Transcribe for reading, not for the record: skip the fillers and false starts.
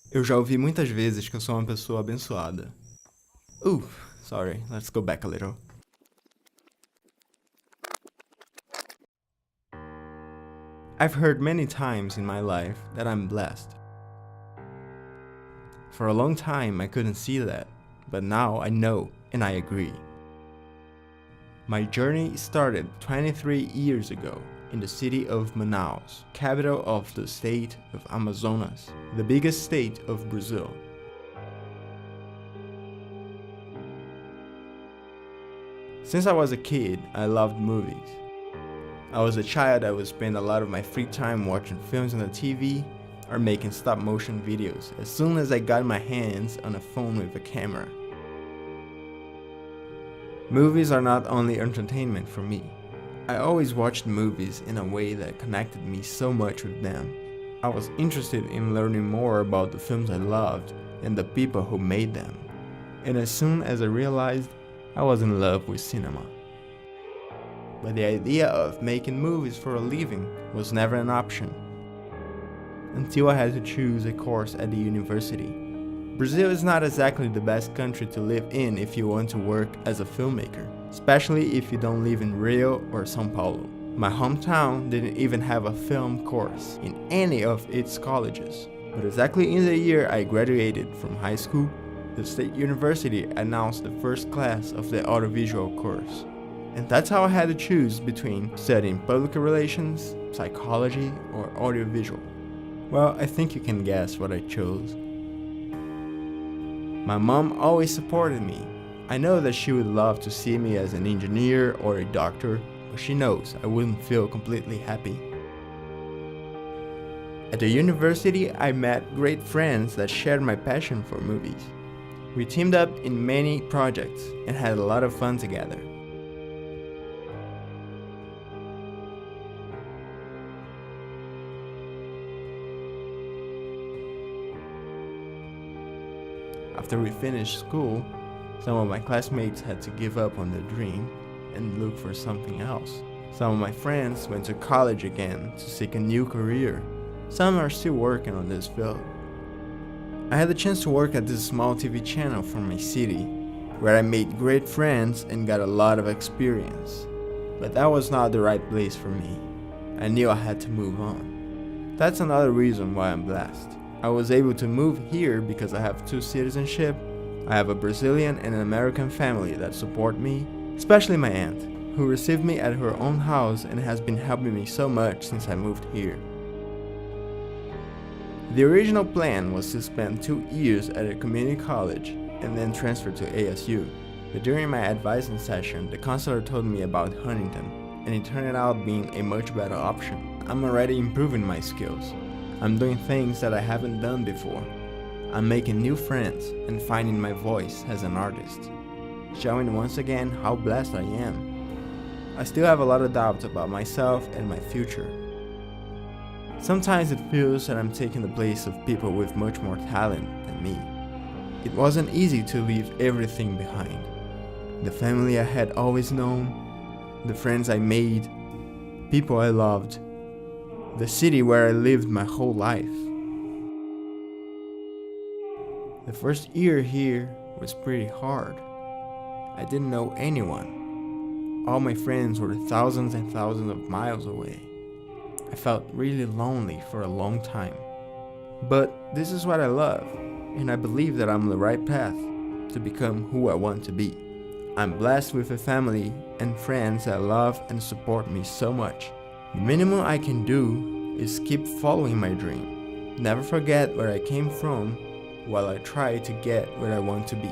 Eu já ouvi muitas vezes que eu sou uma pessoa abençoada. Sorry, let's go back a little. I've heard many times in my life that I'm blessed. For a long time I couldn't see that, but now I know and I agree. My journey started 23 years ago in the city of Manaus, capital of the state of Amazonas, the biggest state of Brazil. Since I was a kid, I loved movies. I was a child that would spend a lot of my free time watching films on the TV or making stop motion videos as soon as I got my hands on a phone with a camera. Movies are not only entertainment for me. I always watched movies in a way that connected me so much with them. I was interested in learning more about the films I loved and the people who made them. And as soon as I realized, I was in love with cinema. But the idea of making movies for a living was never an option, until I had to choose a course at the university. Brazil is not exactly the best country to live in if you want to work as a filmmaker, especially if you don't live in Rio or São Paulo. My hometown didn't even have a film course in any of its colleges. But exactly in the year I graduated from high school, the state university announced the first class of the audiovisual course. And that's how I had to choose between studying public relations, psychology, or audiovisual. Well, I think you can guess what I chose. My mom always supported me. I know that she would love to see me as an engineer or a doctor, but she knows I wouldn't feel completely happy. At the university, I met great friends that shared my passion for movies. We teamed up in many projects and had a lot of fun together. After we finished school, some of my classmates had to give up on their dream and look for something else. Some of my friends went to college again to seek a new career. Some are still working on this field. I had the chance to work at this small TV channel from my city, where I made great friends and got a lot of experience. But that was not the right place for me. I knew I had to move on. That's another reason why I'm blessed. I was able to move here because I have two citizenship. I have a Brazilian and an American family that support me, especially my aunt, who received me at her own house and has been helping me so much since I moved here. The original plan was to spend 2 years at a community college and then transfer to ASU, but during my advising session, the counselor told me about Huntington, and it turned out being a much better option. I'm already improving my skills. I'm doing things that I haven't done before. I'm making new friends and finding my voice as an artist, showing once again how blessed I am. I still have a lot of doubts about myself and my future. Sometimes it feels that I'm taking the place of people with much more talent than me. It wasn't easy to leave everything behind. The family I had always known, the friends I made, people I loved, the city where I lived my whole life. The first year here was pretty hard. I didn't know anyone. All my friends were thousands and thousands of miles away. I felt really lonely for a long time. But this is what I love, and I believe that I'm on the right path to become who I want to be. I'm blessed with a family and friends that love and support me so much. The minimum I can do is keep following my dream. Never forget where I came from while I try to get where I want to be.